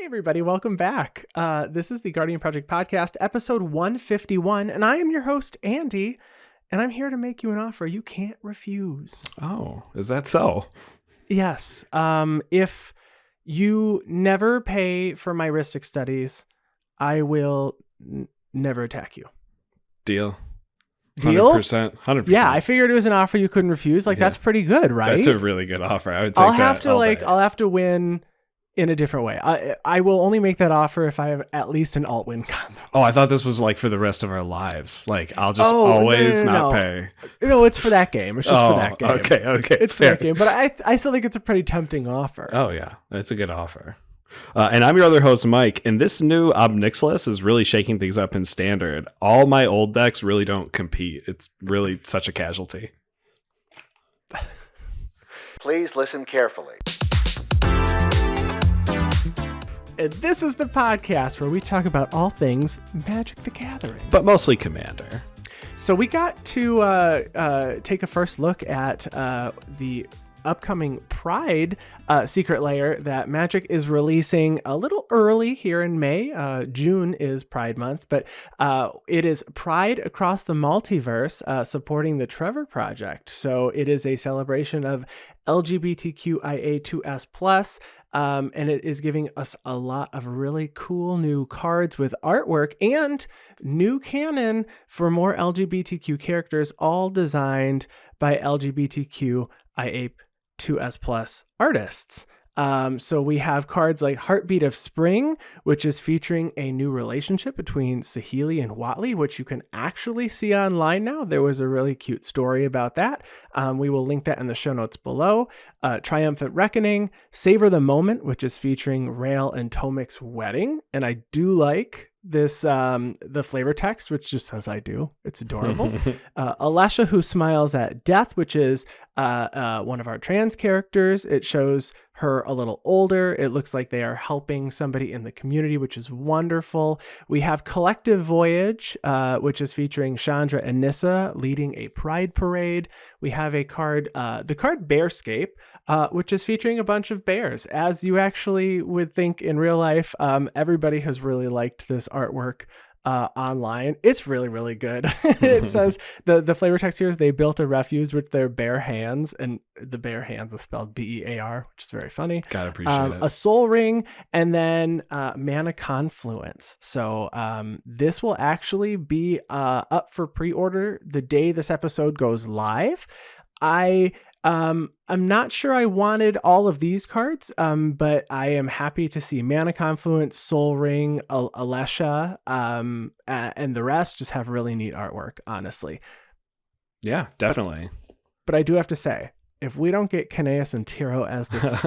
Hey everybody, welcome back. This is the Guardian Project Podcast, episode 151, and I am your host, Andy, and I'm here to make you an offer you can't refuse. Oh, is that so? Yes. If you never pay for my Ristic studies, I will never attack you. Deal? 100%. Yeah, I figured it was an offer you couldn't refuse. That's pretty good, right? That's a really good offer. I would take that all day. I'll have to win in a different way. I will only make that offer if I have at least an alt win combo. Oh, I thought this was like for the rest of our lives. Like I'll just always not pay. No, it's for that game. It's just for that game. Okay. It's fair. For that game, but I still think it's a pretty tempting offer. Oh yeah, it's a good offer. And I'm your other host, Mike, and this new Obnixilis is really shaking things up in Standard. All my old decks really don't compete. It's really such a casualty. Please listen carefully. And this is the podcast where we talk about all things Magic the Gathering. But mostly Commander. So we got to take a first look at the upcoming Pride secret layer that Magic is releasing a little early here in May. June is Pride month, but it is Pride across the multiverse supporting the Trevor Project. So it is a celebration of LGBTQIA2S+, and it is giving us a lot of really cool new cards with artwork and new canon for more LGBTQ characters, all designed by LGBTQIA2S+ artists. So we have cards like Heartbeat of Spring, which is featuring a new relationship between Saheeli and Watley, which you can actually see online now. There was a really cute story about that. We will link that in the show notes below. Triumphant Reckoning, Savor the Moment, which is featuring Rael and Tomic's wedding. And I do like this, the flavor text, which just says I do. It's adorable. Alesha Who Smiles at Death, which is one of our trans characters. It shows her a little older. It looks like they are helping somebody in the community, which is wonderful. We have Collective Voyage, which is featuring Chandra and Nissa leading a pride parade. We have a card, the card Bearscape, which is featuring a bunch of bears. As you actually would think in real life, everybody has really liked this artwork online. It's really, really good. It says the flavor text here is they built a refuge with their bare hands, and the bare hands is spelled BEAR, which is very funny. Gotta appreciate it. A soul ring, and then mana confluence. So this will actually be up for pre-order the day this episode goes live. I'm not sure I wanted all of these cards, but I am happy to see Mana Confluence, Soul Ring, Alesha, and the rest just have really neat artwork, honestly. Yeah, definitely. But I do have to say, if we don't get Kineas and Tiro as this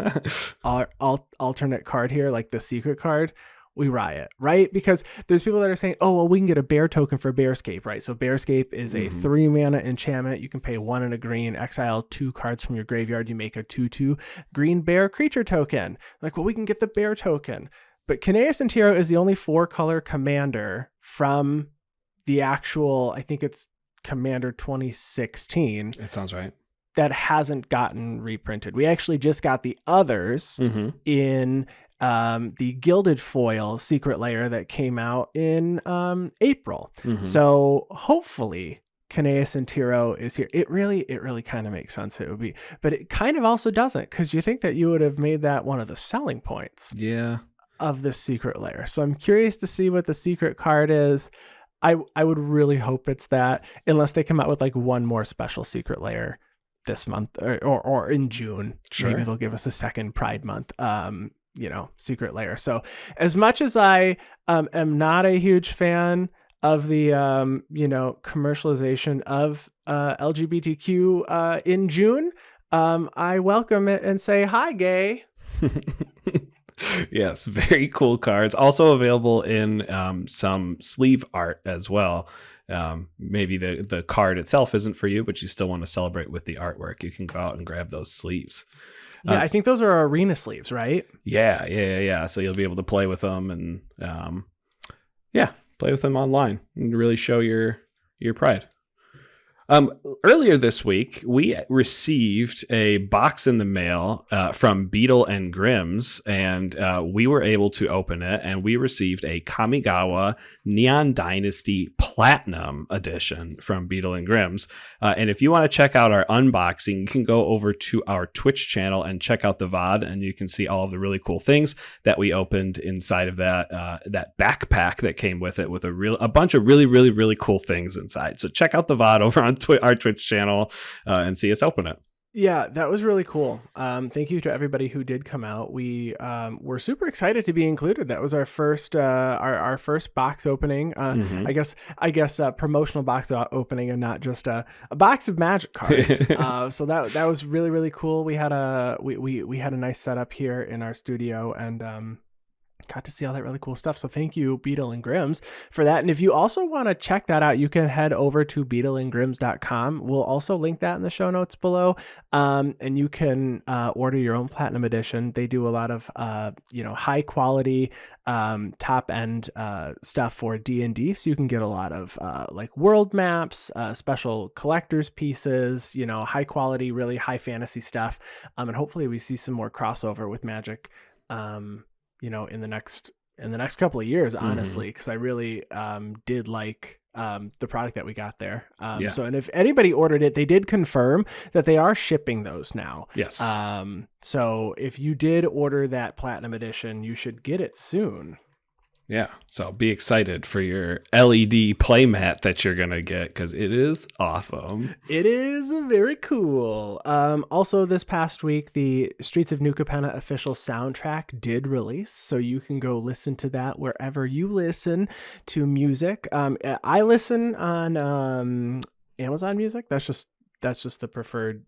alternate card here, like the secret card, we riot, right? Because there's people that are saying, oh, well, we can get a bear token for Bearscape, right? So Bearscape is a 3 mana enchantment. You can pay 1 and a green, exile 2 cards from your graveyard. You make a 2/2 green bear creature token. Like, well, we can get the bear token. But Kineas and Tiro is the only 4-color commander from the actual, I think it's Commander 2016. It sounds right. That hasn't gotten reprinted. We actually just got the others in the Gilded Foil secret layer that came out in April. So hopefully Kineas and Tiro is here. It really kind of makes sense. It would be, but it kind of also doesn't, because you think that you would have made that one of the selling points of this secret layer. So I'm curious to see what the secret card is. I would really hope it's that, unless they come out with like one more special secret layer this month or in June. Sure. Maybe they'll give us a second Pride month secret layer. So as much as I am not a huge fan of the commercialization of LGBTQ in June, I welcome it and say hi, gay. Yes, very cool cards. Also available in some sleeve art as well. Maybe the card itself isn't for you, but you still want to celebrate with the artwork. You can go out and grab those sleeves. Yeah, I think those are arena sleeves, right? Yeah. So you'll be able to play with them and play with them online and really show your pride. Earlier this week, we received a box in the mail from Beadle and Grimm's, and we were able to open it, and we received a Kamigawa Neon Dynasty Platinum Edition from Beadle and Grimm's. And if you want to check out our unboxing, you can go over to our Twitch channel and check out the VOD, and you can see all of the really cool things that we opened inside of that backpack that came with it, with a bunch of really, really, really cool things inside. So check out the VOD over on our Twitch channel and see us open it. Yeah, that was really cool. Thank you to everybody who did come out. We were super excited to be included. That was our first our first box opening. I guess promotional box opening, and not just a box of Magic cards. So that was really, really cool. We had a nice setup here in our studio, and got to see all that really cool stuff. So thank you, Beadle and Grimm's, for that. And if you also want to check that out, you can head over to beadleandgrimms.com. We'll also link that in the show notes below. And you can order your own Platinum Edition. They do a lot of high quality top end stuff for D&D. So you can get a lot of like world maps, special collector's pieces, high quality, really high fantasy stuff. And hopefully we see some more crossover with Magic in the next couple of years, honestly, because I really did like the product that we got there. So, and if anybody ordered it, they did confirm that they are shipping those now. Yes. So if you did order that Platinum Edition, you should get it soon. Yeah, so be excited for your LED playmat that you're going to get, because it is awesome. It is very cool. Also, this past week, the Streets of New Capenna official soundtrack did release, so you can go listen to that wherever you listen to music. I listen on Amazon Music. That's just the preferred,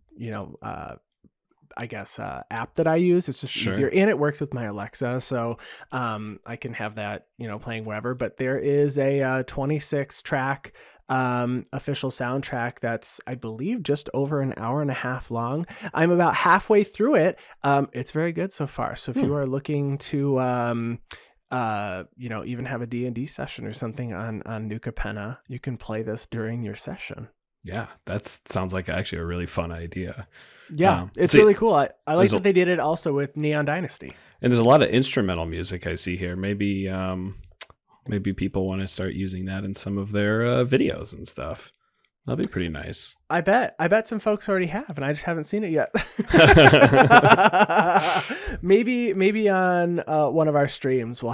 app that I use. It's just easier, and it works with my Alexa, so I can have that playing wherever. But there is a 26 track official soundtrack that's, I believe, just over an hour and a half long. I'm about halfway through it. It's very good so far. So if you are looking to even have a D&D session or something on New Capenna, you can play this during your session. Yeah, that sounds like actually a really fun idea. Yeah, it's really cool. I like that they did it also with Neon Dynasty. And there's a lot of instrumental music I see here. Maybe people want to start using that in some of their videos and stuff. That'd be pretty nice. I bet some folks already have, and I just haven't seen it yet. maybe on one of our streams we'll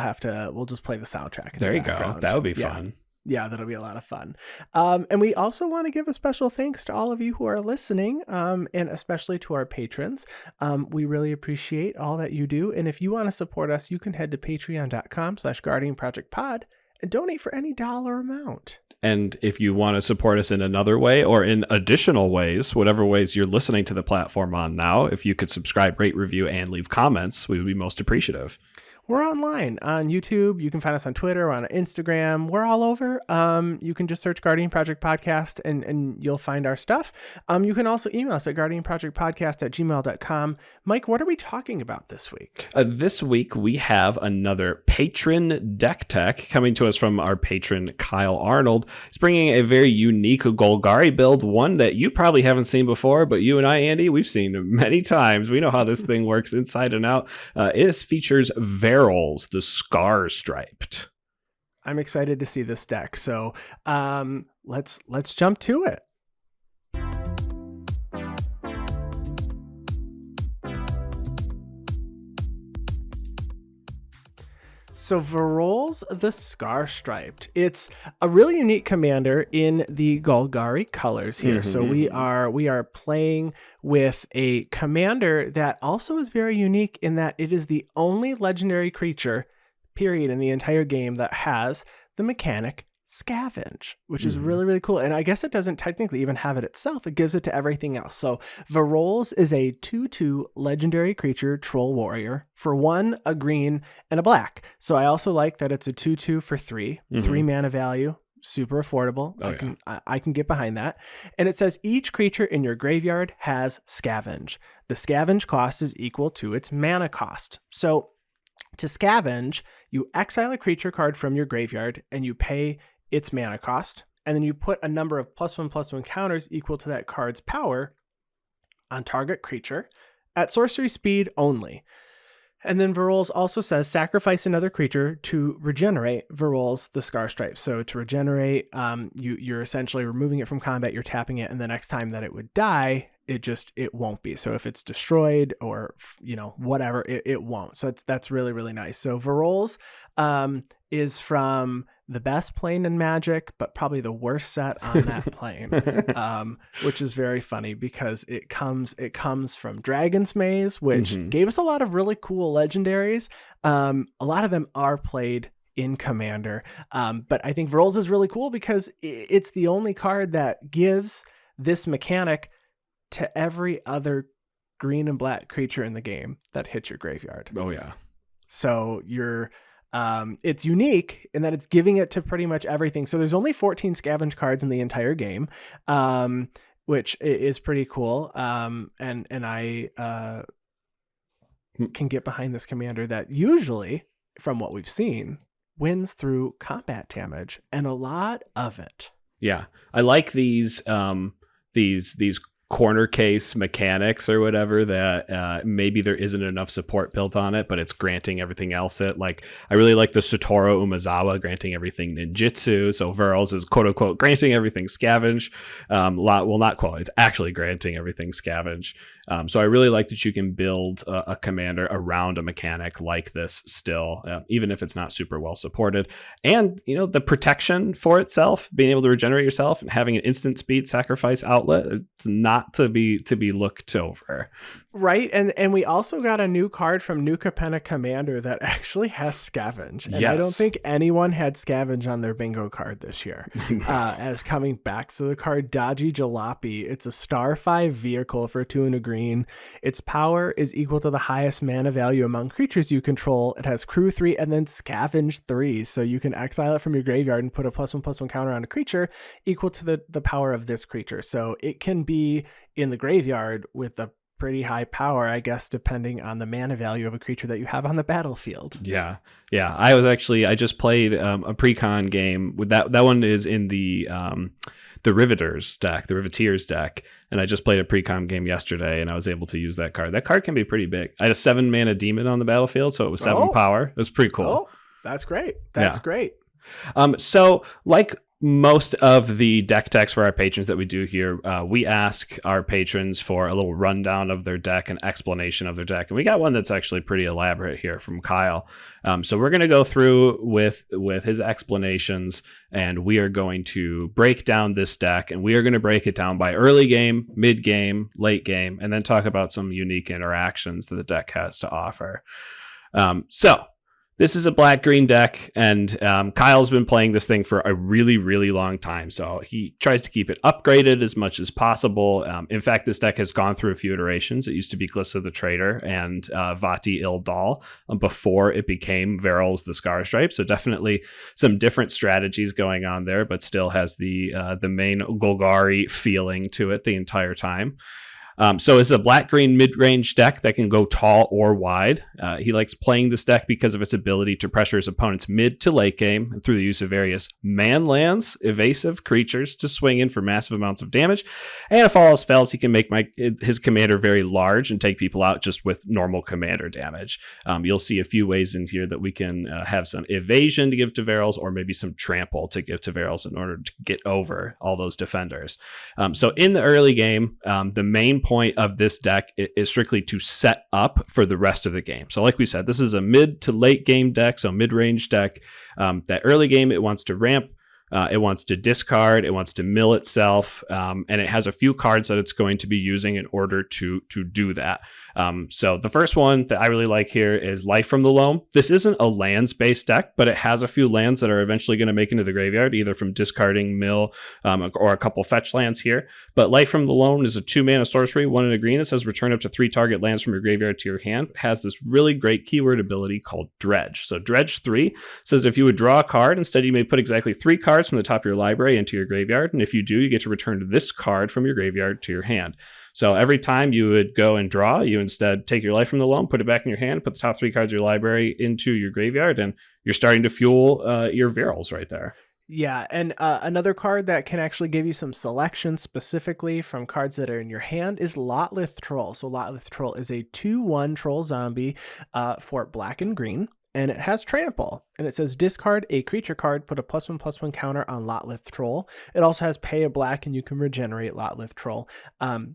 just play the soundtrack. There you go. That would be fun. Yeah, that'll be a lot of fun. And we also want to give a special thanks to all of you who are listening, and especially to our patrons. We really appreciate all that you do. And if you want to support us, you can head to patreon.com/guardianprojectpod and donate for any dollar amount. And if you want to support us in another way or in additional ways, whatever ways you're listening to the platform on now, if you could subscribe, rate, review, and leave comments, we would be most appreciative. We're online on YouTube. You can find us on Twitter, on Instagram. We're all over. You can just search Guardian Project Podcast and you'll find our stuff. You can also email us at guardianprojectpodcast@gmail.com. Mike, what are we talking about this week? This week, we have another patron deck tech coming to us from our patron, Kyle Arnold. He's bringing a very unique Golgari build, one that you probably haven't seen before, but you and I, Andy, we've seen many times. We know how this thing works inside and out. It features Varolz, the Scar Striped. I'm excited to see this deck. So let's jump to it. So Varolz the Scar Striped. It's a really unique commander in the Golgari colors here. So we are playing with a commander that also is very unique in that it is the only legendary creature, period, in the entire game that has the mechanic Scavenge, which is really, really cool. And I guess it doesn't technically even have it itself. It gives it to everything else. So Varolz is a 2/2 legendary creature troll warrior for 1, a green, and a black. So I also like that it's a 2/2 for 3 mana value. Super affordable. I can get behind that. And it says each creature in your graveyard has Scavenge. The Scavenge cost is equal to its mana cost. So to scavenge, you exile a creature card from your graveyard and you pay its mana cost, and then you put a number of +1/+1 counters equal to that card's power on target creature at sorcery speed only. And then Varolz also says sacrifice another creature to regenerate Varolz the Scar Stripe. So to regenerate, you're essentially removing it from combat, you're tapping it, and the next time that it would die, it won't be. So if it's destroyed or whatever, it won't. So that's really, really nice. So Varolz is from the best plane in Magic, but probably the worst set on that plane, which is very funny because it comes from Dragon's Maze, which gave us a lot of really cool legendaries. A lot of them are played in Commander, but I think Varolz is really cool because it's the only card that gives this mechanic to every other green and black creature in the game that hits your graveyard. Oh yeah. So it's unique in that it's giving it to pretty much everything. So there's only 14 scavenge cards in the entire game, which is pretty cool. And I can get behind this commander that usually, from what we've seen, wins through combat damage, and a lot of it. Yeah, I like these corner case mechanics or whatever that maybe there isn't enough support built on it, but it's granting everything else it. Like, I really like the Satoru Umezawa granting everything ninjutsu. So Varolz is quote unquote granting everything scavenge. Well, not quote, it's actually granting everything scavenge. So I really like that you can build a commander around a mechanic like this still, even if it's not super well supported. And, the protection for itself, being able to regenerate yourself and having an instant speed sacrifice outlet, it's not to be looked over. Right. And we also got a new card from New Capenna Commander that actually has Scavenge. And yes. I don't think anyone had Scavenge on their bingo card this year as coming back. So the card Dodgy Jalopy, it's a star 5 vehicle for 2 and a green. Its power is equal to the highest mana value among creatures you control. It has Crew 3 and then Scavenge 3. So you can exile it from your graveyard and put a +1/+1 counter on a creature equal to the power of this creature. So it can be in the graveyard with a pretty high power, I guess, depending on the mana value of a creature that you have on the battlefield. Yeah. I just played a precon game with that one is in the Riveters deck, the Riveteers deck, and I just played a precon game yesterday, and I was able to use that card. That card can be pretty big. I had a 7 mana demon on the battlefield, so it was 7 power. It was pretty cool. Oh, that's great. That's great. So like most of the deck techs for our patrons that we do here, we ask our patrons for a little rundown of their deck and explanation of their deck, and we got one that's actually pretty elaborate here from Kyle. So we're going to go through with his explanations, and we are going to break down this deck, and we are going to break it down by early game, mid game, late game, and then talk about some unique interactions that the deck has to offer. So this is a black-green deck, and Kyle's been playing this thing for a really, really long time, so he tries to keep it upgraded as much as possible. In fact, this deck has gone through a few iterations. It used to be Glissa the Traitor and Vati Ildal before it became Varolz the Scar Stripe, so definitely some different strategies going on there, but still has the main Golgari feeling to it the entire time. So it's a black-green mid-range deck that can go tall or wide. He likes playing this deck because of its ability to pressure his opponent's mid to late game through the use of various man lands, evasive creatures to swing in for massive amounts of damage. And if all else fails, he can make his commander very large and take people out just with normal commander damage. You'll see a few ways in here that we can have some evasion to give to Varolz, or maybe some trample to give to Varolz in order to get over all those defenders. So in the early game, the main point of this deck is strictly to set up for the rest of the game. So like we said, this is a mid to late game deck, so mid-range deck. That early game, it wants to ramp, it wants to discard, it wants to mill itself, and it has a few cards that it's going to be using in order to do that. So the first one that I really like here is Life from the Loam. This isn't a lands-based deck, but it has a few lands that are eventually going to make into the graveyard, either from discarding, mill, or a couple fetch lands here. But Life from the Loam is a 2-mana sorcery, 1 and a green. It says return up to 3 target lands from your graveyard to your hand. It has this really great keyword ability called Dredge. So Dredge 3 says if you would draw a card, instead you may put exactly 3 cards from the top of your library into your graveyard. And if you do, you get to return this card from your graveyard to your hand. So every time you would go and draw, you instead take your Life from the Loam, put it back in your hand, put the top 3 cards of your library into your graveyard, and you're starting to fuel your Varolz right there. Yeah, and another card that can actually give you some selection specifically from cards that are in your hand is Lotleth Troll. So Lotleth Troll is a 2/1 troll zombie for black and green. And it has trample, and it says discard a creature card, put a +1/+1 counter on Lotleth Troll. It also has pay a black, and you can regenerate Lotleth Troll.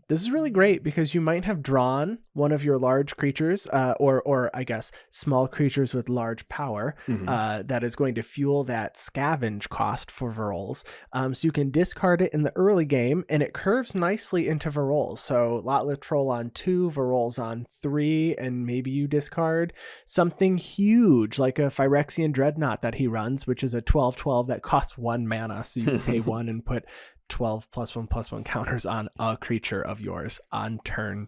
This is really great because you might have drawn one of your large creatures, or I guess small creatures with large power, that is going to fuel that scavenge cost for Varolz. So you can discard it in the early game, and it curves nicely into Varolz. So Lotleth Troll on 2, Varolz on 3, and maybe you discard something huge like a Phyrexian Dreadnought that he runs, which is a 12/12 that costs 1 mana. So you can pay 1 and put 12 +1/+1 counters on a creature of yours on turn,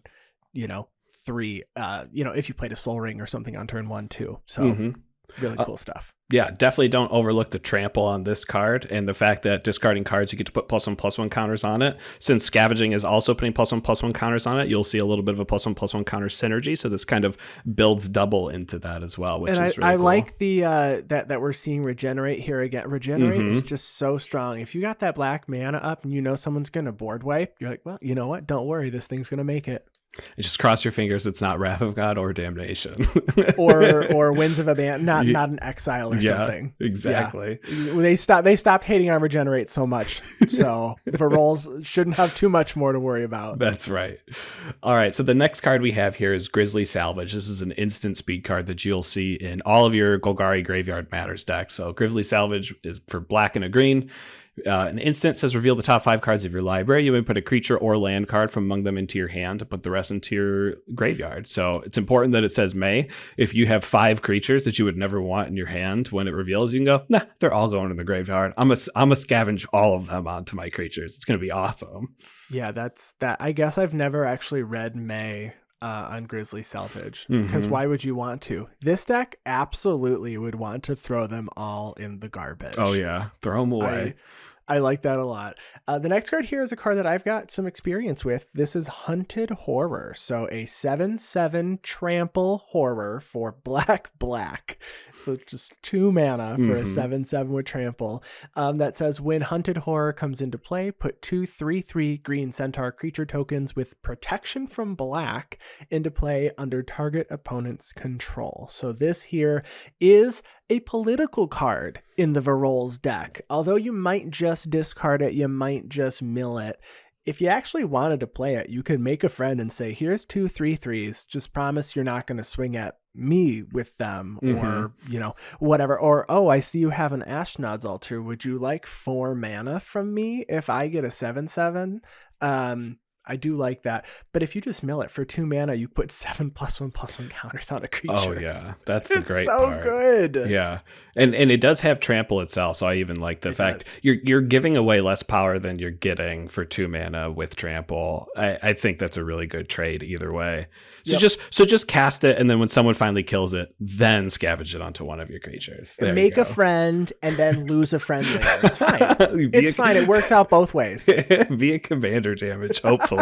3. If you played a Soul Ring or something on turn 1 too. So really cool stuff. Yeah, definitely don't overlook the trample on this card and the fact that discarding cards, you get to put +1/+1 counters on it. Since scavenging is also putting +1/+1 counters on it, you'll see a little bit of a +1/+1 counter synergy. So this kind of builds double into that as well, which is really I cool. like the that we're seeing regenerate here again. Regenerate is just so strong. If you got that black mana up and you know someone's going to board wipe, you're like, well, you know what? Don't worry, this thing's going to make it. Just cross your fingers it's not Wrath of God or Damnation. or Winds of Abandon, not an Exile or something. Exactly. Yeah. They stopped hating on Regenerate so much. So Varolz shouldn't have too much more to worry about. That's right. All right. So the next card we have here is Grizzly Salvage. This is an instant speed card that you'll see in all of your Golgari Graveyard Matters decks. So Grizzly Salvage is for black and a green. An instant says reveal the top 5 cards of your library. You may put a creature or land card from among them into your hand, put the rest into your graveyard. So it's important that it says may. If you have 5 creatures that you would never want in your hand when it reveals, you can go, nah, they're all going in the graveyard. I'm a scavenge all of them onto my creatures. It's going to be awesome. Yeah, that's that. I guess I've never actually read May on Grizzly Salvage, because why would you want to? This deck absolutely would want to throw them all in the garbage. Oh yeah, throw them away. I like that a lot. The next card here is a card that I've got some experience with. This is Hunted Horror. So a 7/7 trample horror for black. So just 2 mana for a 7/7 with trample. That says when Hunted Horror comes into play, put 2 3/3 green centaur creature tokens with protection from black into play under target opponent's control. So this here is a political card in the Varolz deck. Although you might just discard it, you might just mill it. If you actually wanted to play it, you could make a friend and say, here's 2 3/3s. Just promise you're not going to swing at me with them, or, whatever. Or, oh, I see you have an Ashnod's Altar. Would you like 4 mana from me if I get a 7/7? I do like that. But if you just mill it for 2 mana, you put 7 +1/+1 counters on a creature. Oh yeah, that's the great so part. Good. Yeah, and it does have trample itself, so I even like the fact you're giving away less power than you're getting for 2 mana with trample. I think that's a really good trade either way. So just cast it, and then when someone finally kills it, then scavenge it onto one of your creatures. There Make you a friend and then lose a friend later. It's fine. It's fine. It works out both ways. Via commander damage, hopefully.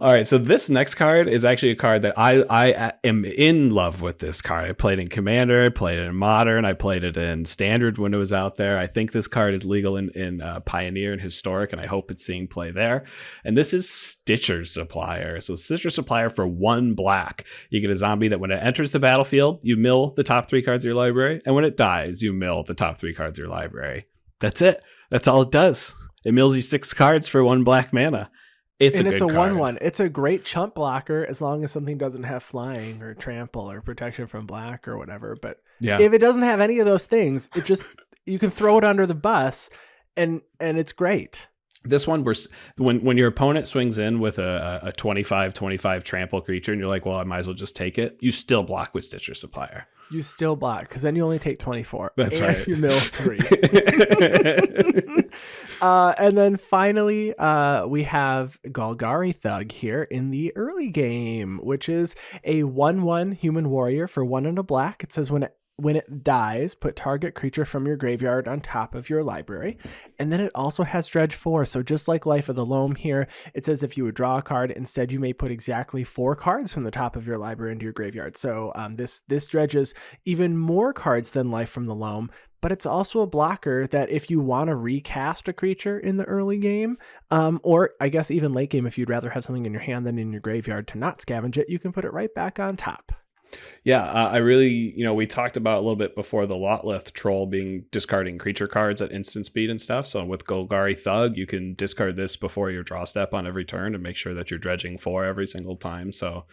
All right, so this next card is actually a card that I am in love with. This card I played in Commander, I played it in Modern, I played it in Standard when it was out there. I think this card is legal in Pioneer and Historic, and I hope it's seeing play there. And this is Stitcher Supplier. So Stitcher Supplier for 1 black. You get a zombie that when it enters the battlefield, you mill the top 3 cards of your library, and when it dies, you mill the top 3 cards of your library. That's it. That's all it does. It mills you 6 cards for 1 black mana. It's a 1/1. It's a great chump blocker as long as something doesn't have flying or trample or protection from black or whatever. But if it doesn't have any of those things, you can throw it under the bus and it's great. This one, when your opponent swings in with a 25/25 trample creature and you're like, well, I might as well just take it, you still block with Stitcher Supplier. You still block because then you only take 24. That's right. You mill 3. And then finally, we have Golgari Thug here in the early game, which is a 1/1 human warrior for 1 and a black. It says when it dies, put target creature from your graveyard on top of your library. And then it also has Dredge 4. So just like Life of the Loam here, it says if you would draw a card, instead you may put exactly 4 cards from the top of your library into your graveyard. So this dredges even more cards than Life from the Loam, but it's also a blocker that if you want to recast a creature in the early game, or I guess even late game, if you'd rather have something in your hand than in your graveyard to not scavenge it, you can put it right back on top. Yeah, I really, we talked about a little bit before the Lotleth Troll being discarding creature cards at instant speed and stuff. So with Golgari Thug, you can discard this before your draw step on every turn and make sure that you're dredging 4 every single time. So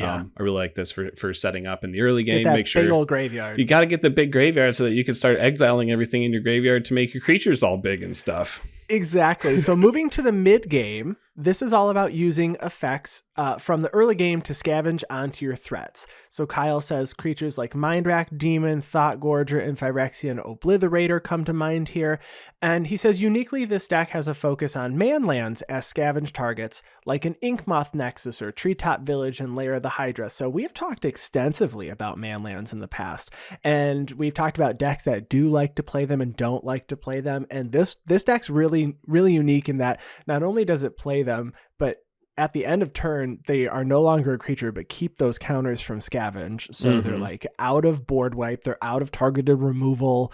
I really like this for setting up in the early game. Make sure big old graveyard. You got to get the big graveyard so that you can start exiling everything in your graveyard to make your creatures all big and stuff. Exactly. So moving to the mid game, this is all about using effects from the early game to scavenge onto your threats. So Kyle says creatures like Mindrack, Demon, Thought Gorger, and Phyrexian Obliterator come to mind here. And he says uniquely this deck has a focus on manlands as scavenge targets, like an Ink Moth Nexus or Treetop Village and Lair of the Hydra. So we have talked extensively about manlands in the past, and we've talked about decks that do like to play them and don't like to play them. And this deck's really unique in that not only does it play them, but at the end of turn, they are no longer a creature, but keep those counters from scavenge. So they're like out of board wipe. They're out of targeted removal's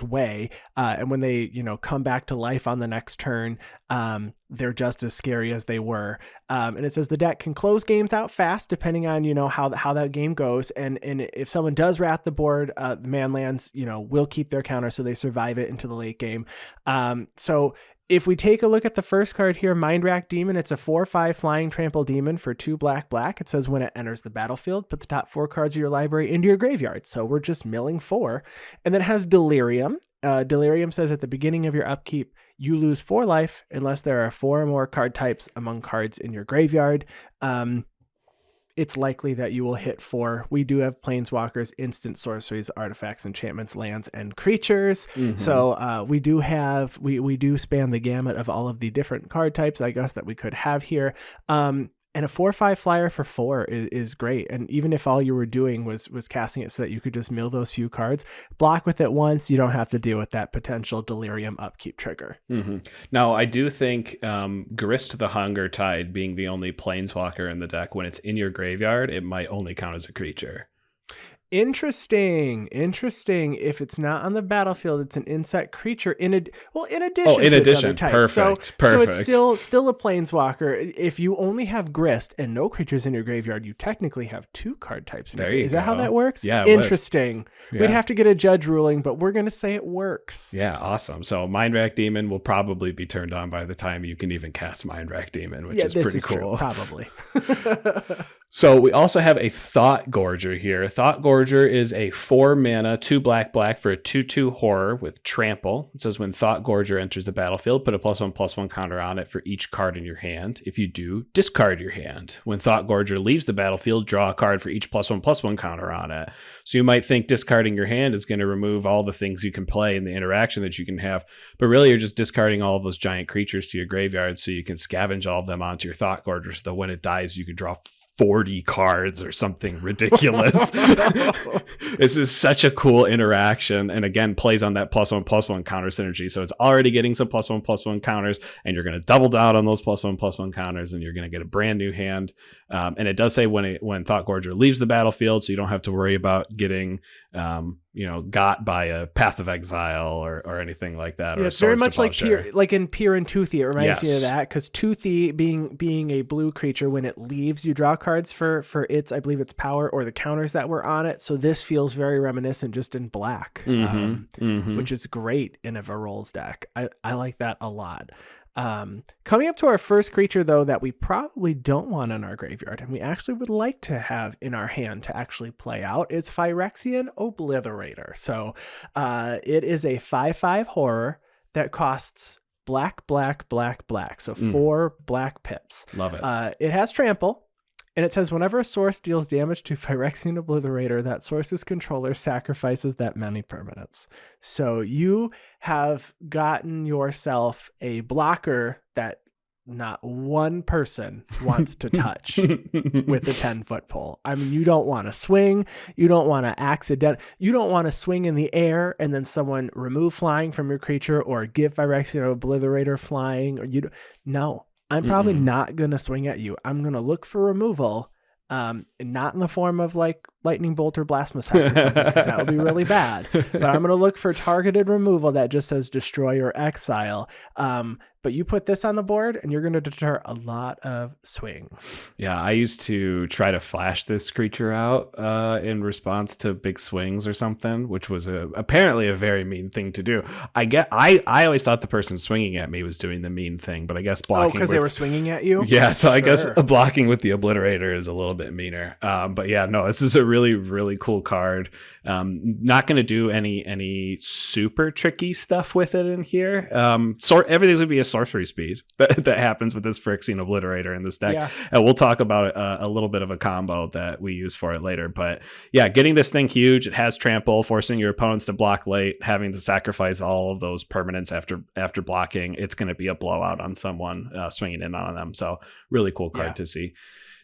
way. And when they, come back to life on the next turn, they're just as scary as they were. And it says the deck can close games out fast, depending on, how that game goes. And if someone does rat the board, the manlands, will keep their counter so they survive it into the late game. So if we take a look at the first card here, Mindrack Demon, it's a 4/5 flying trample demon for 2 black. It says when it enters the battlefield, put the top 4 cards of your library into your graveyard. So we're just milling 4. And then it has Delirium. Delirium says at the beginning of your upkeep, you lose 4 life unless there are 4 or more card types among cards in your graveyard. It's likely that you will hit 4. We do have planeswalkers, instant sorceries, artifacts, enchantments, lands, and creatures. So we do span the gamut of all of the different card types, I guess, that we could have here. And a 4/5 flyer for 4 is great. And even if all you were doing was casting it so that you could just mill those few cards, block with it once, you don't have to deal with that potential Delirium upkeep trigger. Now, I do think Grist the Hunger Tide being the only planeswalker in the deck, when it's in your graveyard, it might only count as a creature. Interesting. If it's not on the battlefield, it's an insect creature in addition to its other types. Perfect. So it's still a planeswalker. If you only have Grist and no creatures in your graveyard, you technically have 2 card types. Is that how that works? Yeah. Interesting. Yeah. We'd have to get a judge ruling, but we're going to say it works. Yeah, awesome. So Mindrack Demon will probably be turned on by the time you can even cast Mindrack Demon, which is pretty cool. True, probably. So we also have a Thought Gorger here. Thought Gorger is a 4 mana, 2 black for a 2/2 horror with trample. It says when Thought Gorger enters the battlefield, put a +1/+1 counter on it for each card in your hand. If you do, discard your hand. When Thought Gorger leaves the battlefield, draw a card for each +1/+1 counter on it. So you might think discarding your hand is going to remove all the things you can play and the interaction that you can have, but really you're just discarding all of those giant creatures to your graveyard so you can scavenge all of them onto your Thought Gorger so that when it dies, you can draw 40 cards or something ridiculous. This is such a cool interaction, and again plays on that +1/+1 counter synergy. So it's already getting some +1/+1 counters, and you're going to double down on those +1/+1 counters, and you're going to get a brand new hand. And it does say when Thought Gorger leaves the battlefield, so you don't have to worry about getting got by a Path of Exile or anything like that. Yeah, it's very much like in Peer and Toothy. It reminds me of that, because Toothy being a blue creature, when it leaves, you draw cards for its, I believe, its power or the counters that were on it. So this feels very reminiscent, just in black, which is great in a Varolz deck. I like that a lot. Coming up to our first creature, though, that we probably don't want in our graveyard, and we actually would like to have in our hand to actually play out, is Phyrexian Obliterator. So it is a 5/5 horror that costs black. So 4 black pips. Love it. It has trample. And it says whenever a source deals damage to Phyrexian Obliterator, that source's controller sacrifices that many permanents. So you have gotten yourself a blocker that not one person wants to touch with a 10-foot pole. I mean, you don't want to swing. You don't want to you don't want to swing in the air and then someone remove flying from your creature or give Phyrexian Obliterator flying. No. I'm probably not going to swing at you. I'm going to look for removal, Not in the form of like lightning bolt or blast missile or something, because that would be really bad. But I'm going to look for targeted removal that just says destroy or exile. But you put this on the board and you're going to deter a lot of swings. Yeah, I used to try to flash this creature out in response to big swings or something, which was apparently a very mean thing to do. I always thought the person swinging at me was doing the mean thing, but I guess blocking. Oh, because they were swinging at you? Yeah, so I guess blocking with the Obliterator is a little bit meaner. But yeah, no, this is a really, really cool card. Not going to do any super tricky stuff with it in here. Everything's going to be a sorcery speed that happens with this Phyrexian Obliterator in this deck. Yeah. And we'll talk about a little bit of a combo that we use for it later. But yeah, getting this thing huge. It has trample, forcing your opponents to block late, having to sacrifice all of those permanents after blocking. It's going to be a blowout on someone swinging in on them. So really cool card to see.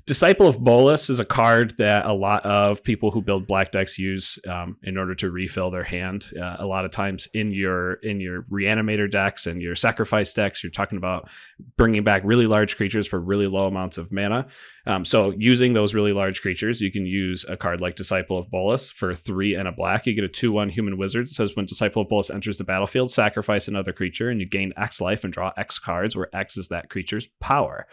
Disciple of Bolas is a card that a lot of people who build black decks use in order to refill their hand. A lot of times in your reanimator decks and your sacrifice decks, you're talking about bringing back really large creatures for really low amounts of mana. So using those really large creatures, you can use a card like Disciple of Bolas for 3 and a black. You get a 2/1 human wizard. It says when Disciple of Bolas enters the battlefield, sacrifice another creature and you gain X life and draw X cards, where X is that creature's power.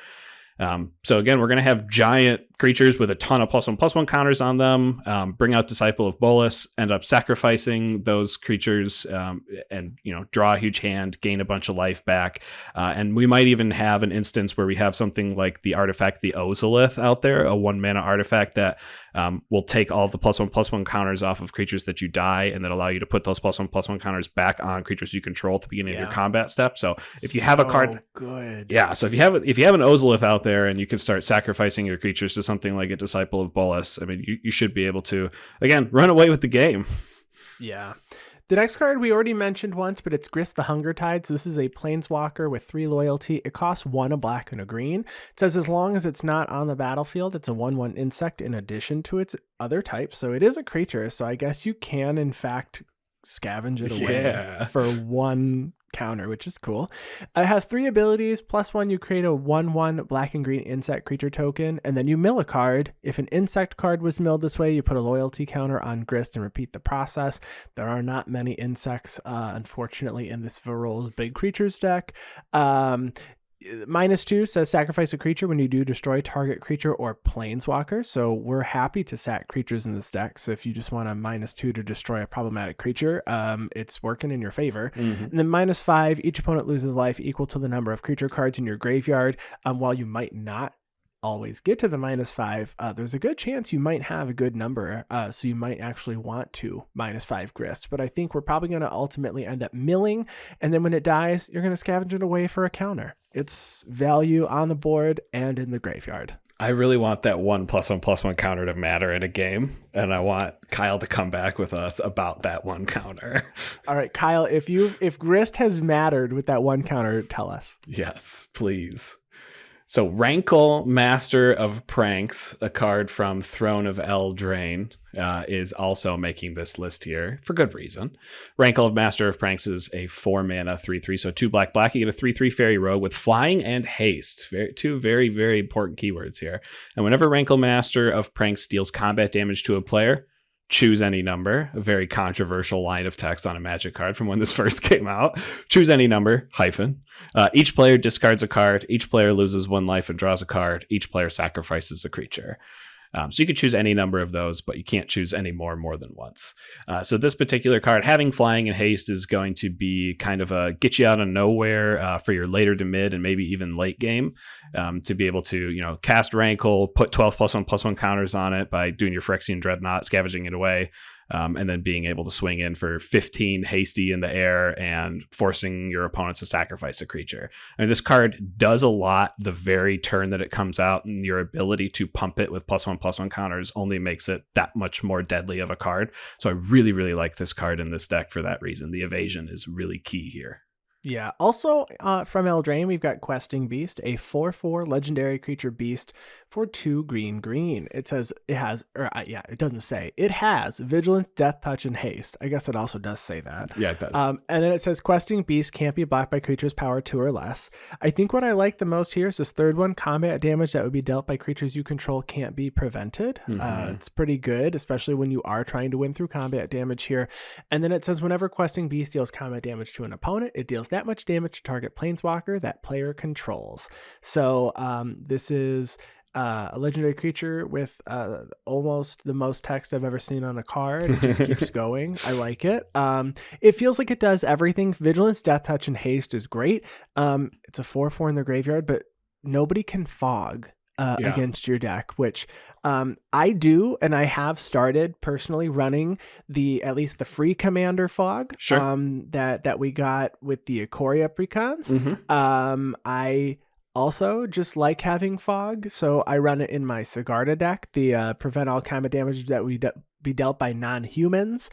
So again, we're going to have giant creatures with a ton of +1/+1 counters on them. Bring out Disciple of Bolas, end up sacrificing those creatures, and draw a huge hand, gain a bunch of life back. And we might even have an instance where we have something like the artifact, the Ozolith, out there, a 1-mana artifact that will take all the +1/+1 counters off of creatures that you die, and then allow you to put those +1/+1 counters back on creatures you control at the beginning of your combat step. So if you have a card, good. Yeah, so if you have an Ozolith out there and you can start sacrificing your creatures to something like a Disciple of Bolas, I mean, you should be able to, again, run away with the game. Yeah. The next card we already mentioned once, but it's Grist the Hunger Tide. So this is a Planeswalker with 3 loyalty. It costs 1 a black and a green. It says as long as it's not on the battlefield, it's a 1/1 insect in addition to its other type. So it is a creature. So I guess you can, in fact, scavenge it away for 1 counter, which is cool. It has 3 abilities. +1, you create a 1/1 black and green insect creature token, and then you mill a card. If an insect card was milled this way, you put a loyalty counter on Grist and repeat the process. There are not many insects, unfortunately, in this Varolz big creatures deck. -2 says sacrifice a creature when you do destroy target creature or planeswalker. So we're happy to sack creatures in this deck. So if you just want a -2 to destroy a problematic creature, it's working in your favor. Mm-hmm. And then -5, each opponent loses life equal to the number of creature cards in your graveyard. While you might not always get to the -5, there's a good chance you might have a good number, so you might actually want to -5 Grist. But I think we're probably going to ultimately end up milling, and then when it dies, you're going to scavenge it away for a counter. It's value on the board and in the graveyard. I really want that 1/1/+1 counter to matter in a game, and I want Kyle to come back with us about that 1 counter. All right, Kyle, if Grist has mattered with that 1 counter, tell us. Yes, please. So Rankle, Master of Pranks, a card from Throne of Eldraine, is also making this list here for good reason. Rankle of Master of Pranks is a 4-mana 3/3, so 2 black. You get a 3/3 fairy rogue with flying and haste. Two very, very important keywords here. And whenever Rankle Master of Pranks deals combat damage to a player, choose any number. A very controversial line of text on a Magic card from when this first came out. Choose any number, -. Each player discards a card. Each player loses 1 life and draws a card. Each player sacrifices a creature. So you could choose any number of those, but you can't choose any more than once. So this particular card, having flying and haste, is going to be kind of a get you out of nowhere for your later to mid and maybe even late game, to be able to cast Rankle, put 12 +1/+1 counters on it by doing your Phyrexian Dreadnought, scavenging it away, and then being able to swing in for 15 hasty in the air and forcing your opponents to sacrifice a creature. I mean, this card does a lot the very turn that it comes out, and your ability to pump it with +1/+1 counters only makes it that much more deadly of a card. So I really, really like this card in this deck for that reason. The evasion is really key here. Yeah. Also, from Eldraine, we've got Questing Beast, a 4/4 legendary creature beast for 2 green. It says it has, it doesn't say. It has Vigilance, Death Touch, and Haste. I guess it also does say that. Yeah, it does. And then it says Questing Beast can't be blocked by creatures power 2 or less. I think what I like the most here is this third one: combat damage that would be dealt by creatures you control can't be prevented. It's pretty good, especially when you are trying to win through combat damage here. And then it says whenever Questing Beast deals combat damage to an opponent, it deals that much damage to target planeswalker that player controls. So this is a legendary creature with almost the most text I've ever seen on a card. It just keeps going. I like it. It feels like it does everything. Vigilance, Death Touch, and Haste is great. It's a 4/4 in the graveyard, but nobody can fog against your deck, which I do, and I have started personally running at least the free commander fog that we got with the Ikoria precons. I also just like having fog, so I run it in my Sigarda deck, the prevent all combat damage that would be dealt by non-humans.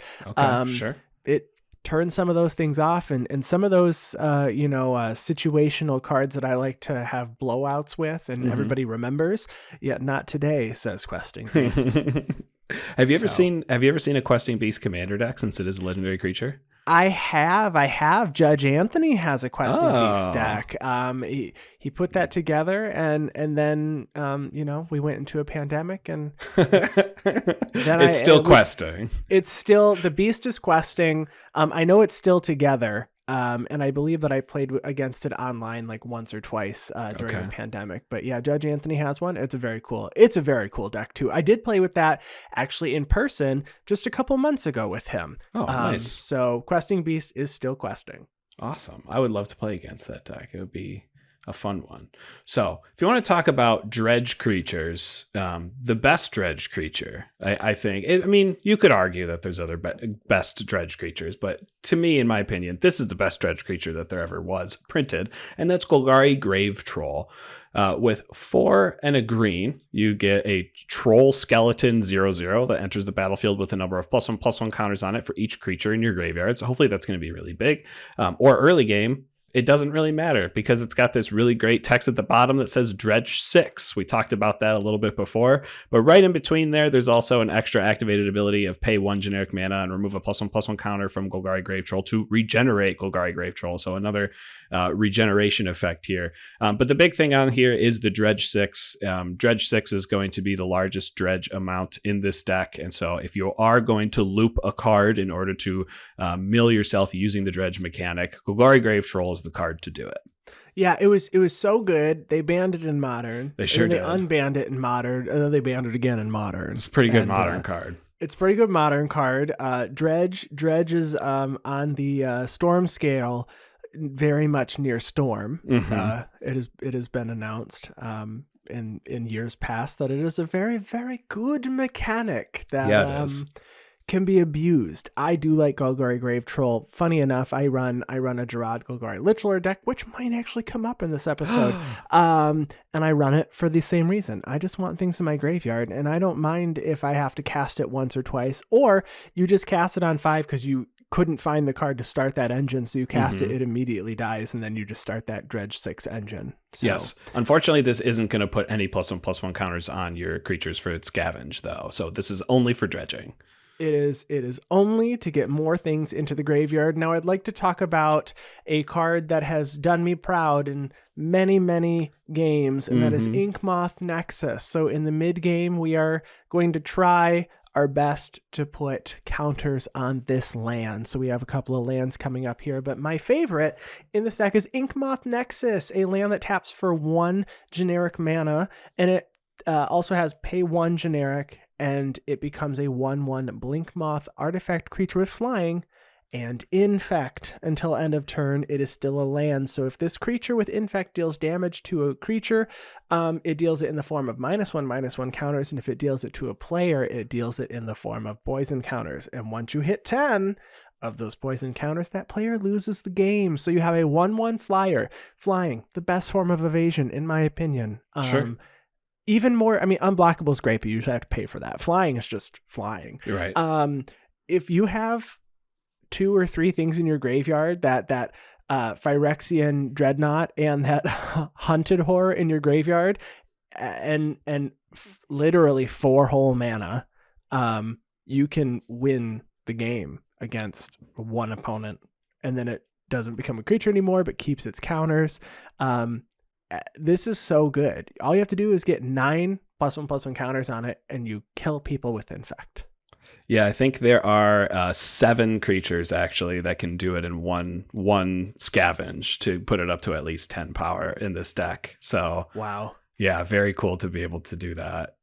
It turn some of those things off, and some of those situational cards that I like to have blowouts with and everybody remembers. Yet not today, says Questing Beast. Have you ever seen a Questing Beast commander deck, since it is a legendary creature? I have. Judge Anthony has a Questing Beast deck. He put that together, and then we went into a pandemic, and it's still questing. It's still, the Beast is questing. I know it's still together. And I believe that I played against it online like once or twice during the pandemic. But yeah, Judge Anthony has one. It's a very cool deck too. I did play with that actually in person just a couple months ago with him. Oh, nice. So Questing Beast is still questing. Awesome. I would love to play against that deck. It would be a fun one. So if you want to talk about Dredge Creatures, the best Dredge creature, I think, you could argue that there's other best Dredge creatures, but to me, in my opinion, this is the best Dredge creature that there ever was printed, and that's Golgari Grave Troll. With 4 and a green, you get a Troll Skeleton 0/0 that enters the battlefield with a number of +1/+1 counters on it for each creature in your graveyard. So hopefully that's going to be really big. Or early game, it doesn't really matter because it's got this really great text at the bottom that says Dredge 6. We talked about that a little bit before, but right in between there's also an extra activated ability of pay 1 generic mana and remove a +1/+1 counter from Golgari Grave Troll to regenerate Golgari Grave Troll. So another regeneration effect here. But the big thing on here is the Dredge 6. Dredge 6 is going to be the largest dredge amount in this deck. And so if you are going to loop a card in order to mill yourself using the dredge mechanic, Golgari Grave Troll is the card to do it. Yeah, it was so good. They banned it in Modern. They sure did. They unbanned it in Modern, and then they banned it again in Modern. It's a pretty good Modern card. It's a pretty good Modern card. Dredge is on the Storm scale, very much near Storm. It has been announced in years past that it is a very, very good mechanic that can be abused. I do like Golgari Grave Troll. Funny enough, I run a Gerard Golgari Lichler deck, which might actually come up in this episode. And I run it for the same reason. I just want things in my graveyard, and I don't mind if I have to cast it once or twice, or you just cast it on 5 because you couldn't find the card to start that engine, so you cast it immediately dies, and then you just start that Dredge 6 engine. So. Yes. Unfortunately, this isn't going to put any +1/+1 counters on your creatures for its scavenge, though. So this is only for dredging. It is only to get more things into the graveyard. Now, I'd like to talk about a card that has done me proud in many, many games, and that is Moth Nexus. So in the mid game, we are going to try our best to put counters on this land. So we have a couple of lands coming up here, but my favorite in this deck is Moth Nexus, a land that taps for 1 generic mana, and it also has pay 1 generic, and it becomes a 1/1 Blink Moth artifact creature with flying and infect. Until end of turn, it is still a land. So if this creature with infect deals damage to a creature, it deals it in the form of -1/-1 counters, and if it deals it to a player, it deals it in the form of poison counters. And once you hit 10 of those poison counters, that player loses the game. So you have a 1/1 flyer, flying, the best form of evasion, in my opinion. Sure. Even more, unblockable is great, but you usually have to pay for that. Flying is just flying. You're right. If you have 2 or 3 things in your graveyard that Phyrexian Dreadnought and that Hunted Horror in your graveyard, and literally 4 whole mana, you can win the game against one opponent, and then it doesn't become a creature anymore, but keeps its counters. This is so good. All you have to do is get 9 +1/+1 counters on it, and you kill people with Infect. Yeah, I think there are 7 creatures actually that can do it in one scavenge to put it up to at least 10 power in this deck. So wow. Yeah, very cool to be able to do that.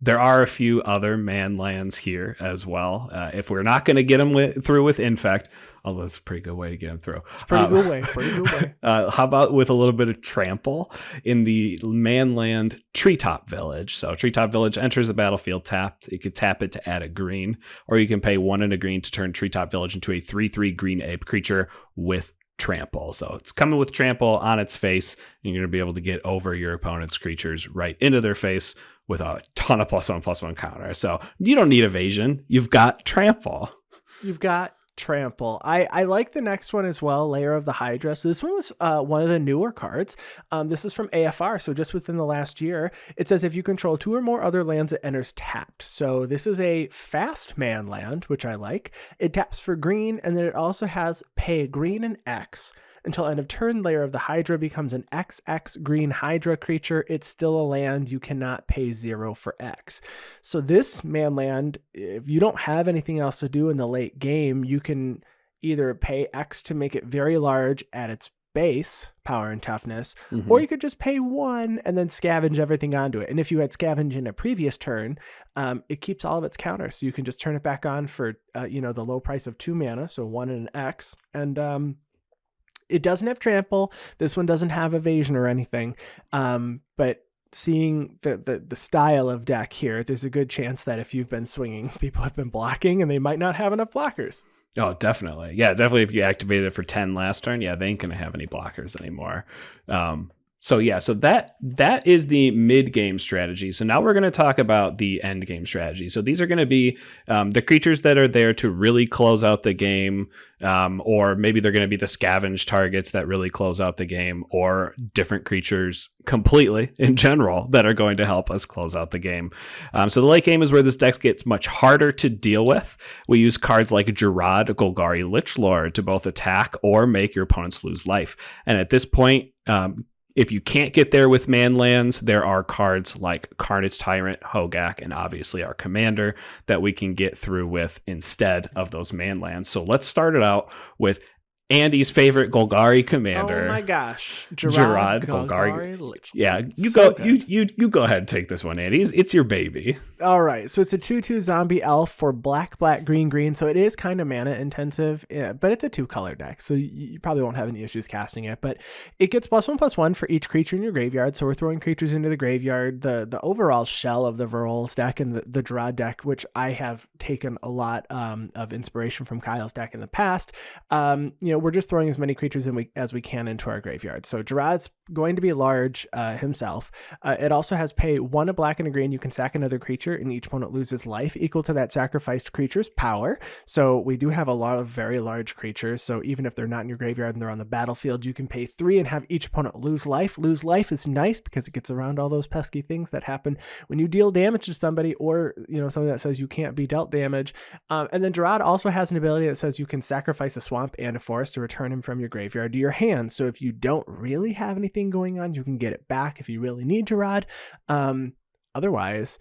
There are a few other man lands here as well. If we're not going to get them through with Infect, although it's a pretty good way to get them through. It's a pretty good way. How about with a little bit of Trample in the man land Treetop Village? So Treetop Village enters the battlefield tapped. You could tap it to add a green, or you can pay 1 and a green to turn Treetop Village into a 3/3 green ape creature with Trample. So it's coming with Trample on its face, and you're going to be able to get over your opponent's creatures right into their face with a ton of +1/+1 counter. So you don't need evasion. You've got Trample. You've got Trample. I like the next one as well, Lair of the Hydra. So this one was one of the newer cards. This is from AFR, so just within the last year. It says if you control 2 or more other lands, it enters tapped. So this is a fast man land, which I like. It taps for green, and then it also has pay green and X. Until end of turn, Lair of the Hydra becomes an XX green Hydra creature. It's still a land. You cannot pay 0 for X. So this man land, if you don't have anything else to do in the late game, you can either pay X to make it very large at its base, power and toughness, or you could just pay 1 and then scavenge everything onto it. And if you had scavenge in a previous turn, it keeps all of its counters. So you can just turn it back on for, the low price of 2 mana, so 1 and an X. And, it doesn't have Trample. This one doesn't have evasion or anything. But seeing the style of deck here, there's a good chance that if you've been swinging, people have been blocking and they might not have enough blockers. Oh, definitely. Yeah, definitely. If you activated it for 10 last turn, they ain't going to have any blockers anymore. So that is the mid-game strategy. So now we're going to talk about the end-game strategy. So these are going to be the creatures that are there to really close out the game, or maybe they're going to be the scavenge targets that really close out the game, or different creatures completely in general that are going to help us close out the game. So the late game is where this deck gets much harder to deal with. We use cards like Gerard, Golgari, Lichlord to both attack or make your opponents lose life. And at this point, if you can't get there with man lands, there are cards like Carnage Tyrant, Hogak, and obviously our commander that we can get through with instead of those man lands. So let's start it out with Andy's favorite Golgari commander. Oh my gosh, Gerard Golgari. Yeah, you go ahead and take this one, Andy. It's your baby. All right, so it's a 2/2 zombie elf for black, green. So it is kind of mana intensive, but it's a 2-color deck, so you probably won't have any issues casting it. But it gets +1/+1 for each creature in your graveyard. So we're throwing creatures into the graveyard. The overall shell of the Varolz deck and the Gerard deck, which I have taken a lot of inspiration from Kyle's deck in the past. We're just throwing as many creatures as we can into our graveyard. So Gerard's going to be large himself. It also has pay 1 a black and a green. You can sack another creature and each opponent loses life equal to that sacrificed creature's power. So we do have a lot of very large creatures. So even if they're not in your graveyard and they're on the battlefield, you can pay 3 and have each opponent lose life. Lose life is nice because it gets around all those pesky things that happen when you deal damage to somebody, or something that says you can't be dealt damage. And then Gerard also has an ability that says you can sacrifice a swamp and a forest to return him from your graveyard to your hand. So if you don't really have anything going on, you can get it back if you really need Gerard. Otherwise,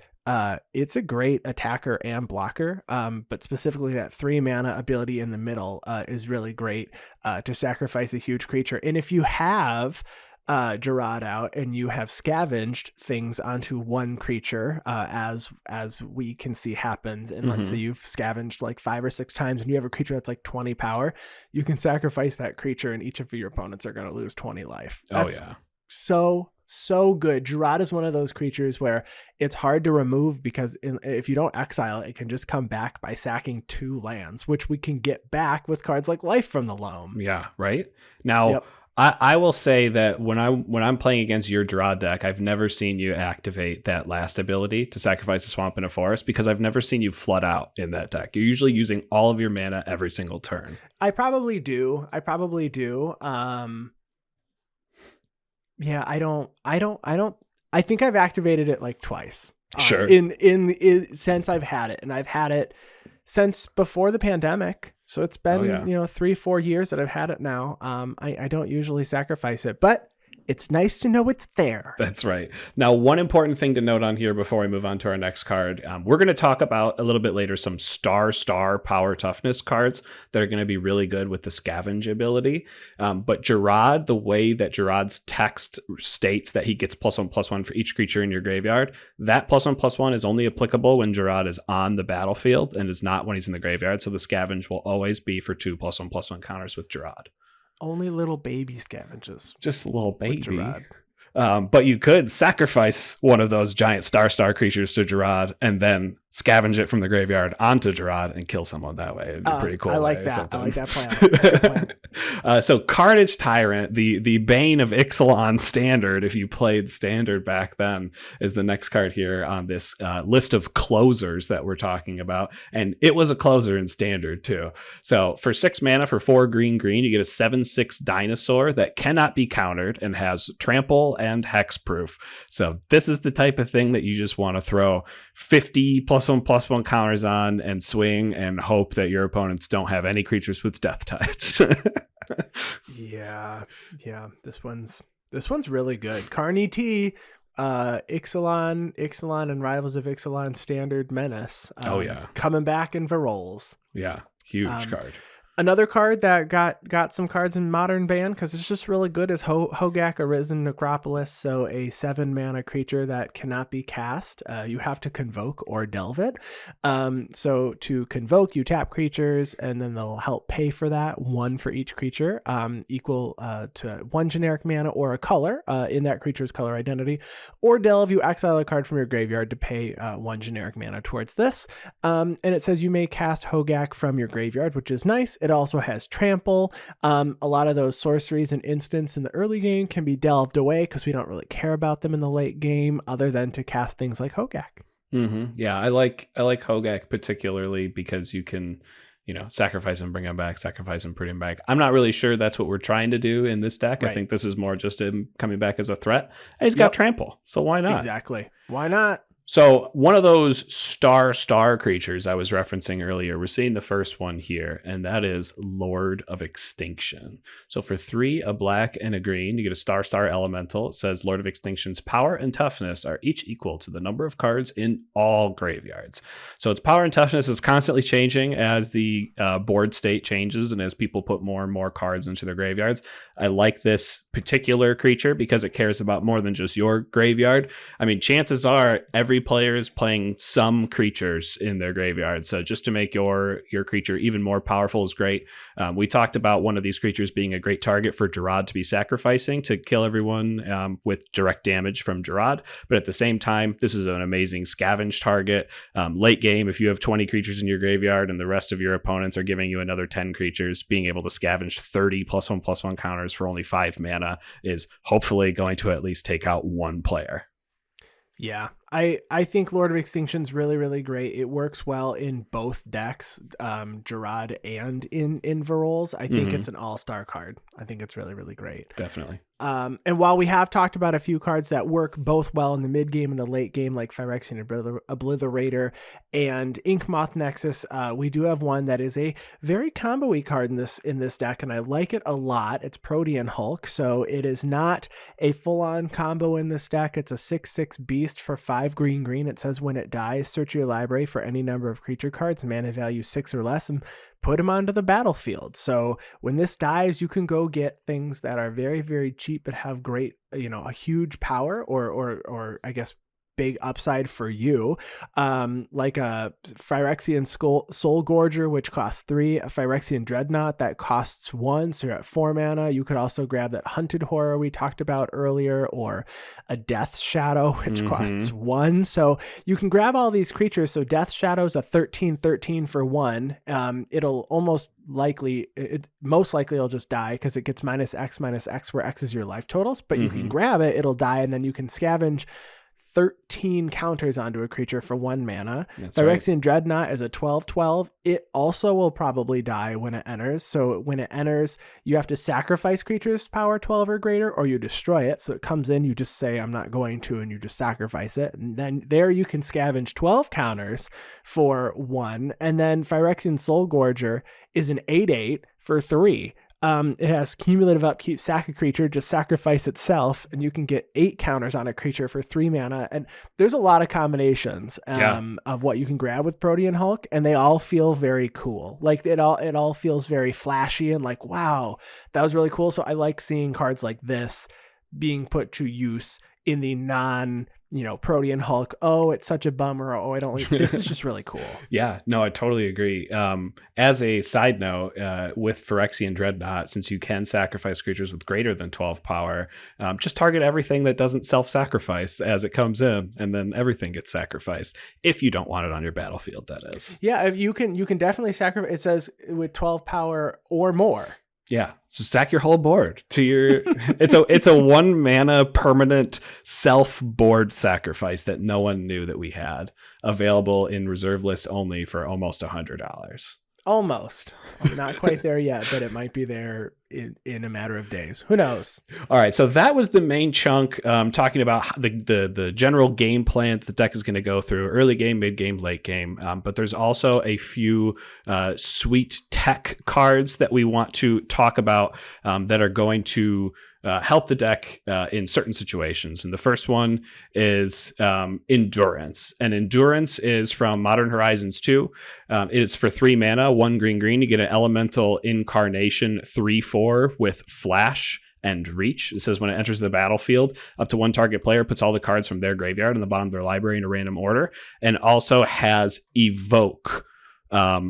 it's a great attacker and blocker, but specifically that 3 mana ability in the middle is really great to sacrifice a huge creature. And if you have Gerard out and you have scavenged things onto one creature, as we can see happens, and let's say you've scavenged like 5 or 6 times and you have a creature that's like 20 power, you can sacrifice that creature and each of your opponents are going to lose 20 life. That's so good. Gerard is one of those creatures where it's hard to remove because if you don't exile it, it can just come back by sacking 2 lands, which we can get back with cards like Life from the Loam. Yeah, right? Now, I will say that when I'm playing against your Gerard deck, I've never seen you activate that last ability to sacrifice a swamp in a forest, because I've never seen you flood out in that deck. You're usually using all of your mana every single turn. I probably do. Yeah, I think I've activated it like twice. Sure. In since I've had it, and I've had it since before the pandemic. So it's been, 3-4 years that I've had it now. I don't usually sacrifice it, but it's nice to know it's there. That's right. Now, one important thing to note on here before we move on to our next card, we're going to talk about a little bit later some star power toughness cards that are going to be really good with the scavenge ability. But Gerard, the way that Gerard's text states that he gets +1/+1 for each creature in your graveyard, that +1/+1 is only applicable when Gerard is on the battlefield and is not when he's in the graveyard. So the scavenge will always be for 2 +1/+1 counters with Gerard. Only little baby scavenges. Just a little baby. But you could sacrifice one of those giant star creatures to Gerard and then scavenge it from the graveyard onto Gerard and kill someone that way. It'd be pretty cool. I like that. I like that plan. That's a good plan. So Carnage Tyrant, the bane of Ixalan Standard, if you played Standard back then, is the next card here on this list of closers that we're talking about. And it was a closer in Standard too. So for 6 mana for 4 green, you get a 7/6 dinosaur that cannot be countered and has trample and hexproof. So this is the type of thing that you just want to throw 50 +1/+1 counters on and swing and hope that your opponents don't have any creatures with death types. Yeah. This one's really good. Carney T, Ixalan and Rivals of Ixalan Standard Menace. Coming back in Varolz. Yeah, huge card. Another card that got some cards in Modern ban because it's just really good is Hogak, Arisen, Necropolis. So a 7 mana creature that cannot be cast. You have to convoke or delve it. So to convoke, you tap creatures and then they'll help pay for that. 1 for each creature, equal to 1 generic mana or a color in that creature's color identity. Or delve, you exile a card from your graveyard to pay 1 generic mana towards this. And it says you may cast Hogak from your graveyard, which is nice. It also has trample. A lot of those sorceries and instants in the early game can be delved away because we don't really care about them in the late game other than to cast things like Hogak. Mm-hmm. Yeah, I like Hogak particularly because you can, sacrifice and bring him back, sacrifice and put him back. I'm not really sure that's what we're trying to do in this deck. Right. I think this is more just him coming back as a threat. And he's got trample, so why not? Exactly. Why not? So one of those star creatures I was referencing earlier, we're seeing the first one here, and that is Lord of Extinction. So for 3, a black and a green, you get a star elemental. It says Lord of Extinction's power and toughness are each equal to the number of cards in all graveyards. So its power and toughness is constantly changing as the board state changes and as people put more and more cards into their graveyards. I like this particular creature because it cares about more than just your graveyard. I mean, chances are every player is playing some creatures in their graveyard, so just to make your creature even more powerful is great. We talked about one of these creatures being a great target for Gerard to be sacrificing to kill everyone with direct damage from Gerard, but at the same time this is an amazing scavenge target. Late game, if you have 20 creatures in your graveyard and the rest of your opponents are giving you another 10 creatures, being able to scavenge 30 +1/+1 counters for only 5 mana is hopefully going to at least take out one player. Yeah, I think Lord of Extinction's really, really great. It works well in both decks, Gerard and in Varolz. I think it's an all-star card. I think it's really, really great. Definitely. And while we have talked about a few cards that work both well in the mid game and the late game, like Phyrexian Obliterator and Ink Moth Nexus, we do have one that is a very combo-y card in this deck, and I like it a lot. It's Protean Hulk, so it is not a full-on combo in this deck. It's a 6/6 beast for 5 green. It says when it dies, search your library for any number of creature cards, mana value 6 or less, and put them onto the battlefield. So when this dies, you can go get things that are very, very cheap but have great, a huge power or I guess big upside for you. Like a Phyrexian Soul Gorger, which costs 3, a Phyrexian Dreadnought that costs 1, so you're at 4 mana. You could also grab that Hunted Horror we talked about earlier, or a Death Shadow, which costs 1. So you can grab all these creatures. So Death Shadow's a 13/13 for 1. It'll most likely it'll just die because it gets -X, where X is your life totals, but you can grab it, it'll die, and then you can scavenge 13 counters onto a creature for 1 mana. Phyrexian Dreadnought is a 12/12. It also will probably die when it enters. So when it enters, you have to sacrifice creatures power 12 or greater, or you destroy it. So it comes in, you just say, I'm not going to, and you just sacrifice it. And then there you can scavenge 12 counters for 1. And then Phyrexian Soul Gorger is an 8/8 for 3. It has cumulative upkeep, sack a creature, just sacrifice itself, and you can get 8 counters on a creature for 3 mana. And there's a lot of combinations of what you can grab with Protean Hulk, and they all feel very cool. Like it all feels very flashy and like, wow, that was really cool. So I like seeing cards like this being put to use in the Protean Hulk, oh, it's such a bummer, oh, I don't like this. Is just really cool. Yeah, no, I totally agree. As a side note, with Phyrexian Dreadnought, since you can sacrifice creatures with greater than 12 power, just target everything that doesn't self-sacrifice as it comes in, and then everything gets sacrificed. If you don't want it on your battlefield, that is. Yeah, you can definitely sacrifice. It says with 12 power or more. Yeah, so stack your whole board to your. It's a 1 mana permanent self board sacrifice that no one knew that we had, available in reserve list only for almost $100. Almost. I'm not quite there yet, but it might be there in a matter of days. Who knows? All right, so that was the main chunk, talking about the general game plan that the deck is going to go through: early game, mid game, late game. But there's also a few sweet tech cards that we want to talk about that are going to help the deck in certain situations. And the first one is Endurance. And Endurance is from Modern Horizons 2. It is for 3 mana, 1 green. You get an Elemental Incarnation 3/4 with Flash and Reach. It says when it enters the battlefield, up to 1 target player puts all the cards from their graveyard in the bottom of their library in a random order, and also has Evoke,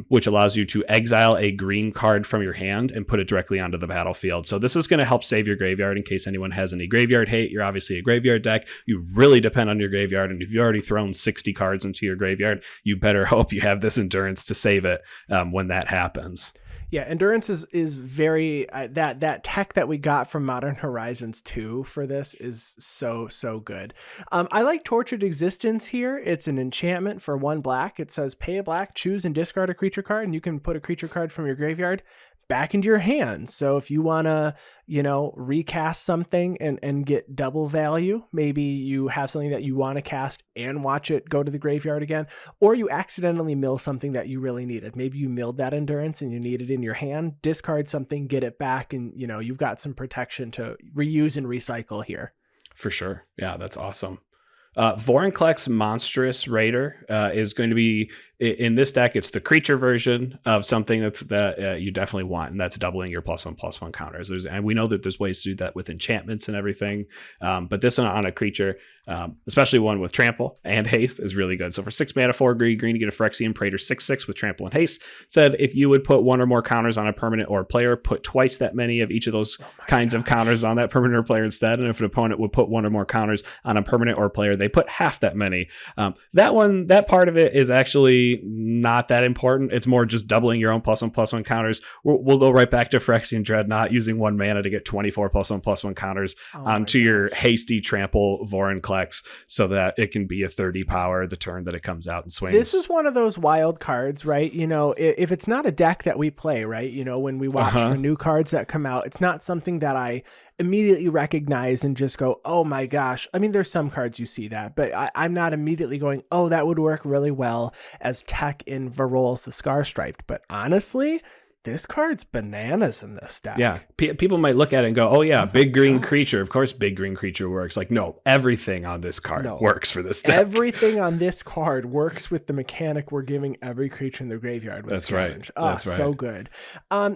which allows you to exile a green card from your hand and put it directly onto the battlefield. So this is going to help save your graveyard in case anyone has any graveyard hate. You're obviously a graveyard deck. You really depend on your graveyard, and if you've already thrown 60 cards into your graveyard, you better hope you have this Endurance to save it when that happens. Yeah, Endurance is very that tech that we got from Modern Horizons 2 for this is so good. I like Tortured Existence here. It's an enchantment for 1 black. It says pay a black, choose and discard a creature card, and you can put a creature card from your graveyard back into your hand. So if you want to, recast something and get double value, maybe you have something that you want to cast and watch it go to the graveyard again, or you accidentally mill something that you really needed. Maybe you milled that Endurance and you need it in your hand, discard something, get it back, and you've got some protection to reuse and recycle here. For sure. Yeah, that's awesome. Voranklex Monstrous Raider is going to be in this deck. It's the creature version of something that you definitely want, and that's doubling your +1/+1 counters. And we know that there's ways to do that with enchantments and everything, but this one on a creature, especially one with trample and haste, is really good. So for 6 mana, 4 green, you get a Phyrexian Praetor 6/6 with trample and haste. Said if you would put 1 or more counters on a permanent or player, put twice that many of each of those kinds of counters on that permanent or player instead. And if an opponent would put 1 or more counters on a permanent or player, they put half that many. That part of it is actually not that important. It's more just doubling your own +1/+1 counters. We'll go right back to Phyrexian Dreadnought, using 1 mana to get 24 +1/+1 counters onto your hasty trample Voranklex, so that it can be a 30 power the turn that it comes out and swings. This is one of those wild cards, right? If it's not a deck that we play, right? When we watch for new cards that come out, it's not something that I immediately recognize and just go, oh my gosh. I mean, there's some cards you see that, but I'm not immediately going, oh, that would work really well as tech in Varolz the Scar Striped. But honestly, this card's bananas in this deck. Yeah, people might look at it and go, oh yeah, big green creature. Of course, big green creature works. Like, no, everything on this card works for this deck. Everything on this card works with the mechanic we're giving every creature in the graveyard with That's Scavenge. right. Oh, That's right. So good.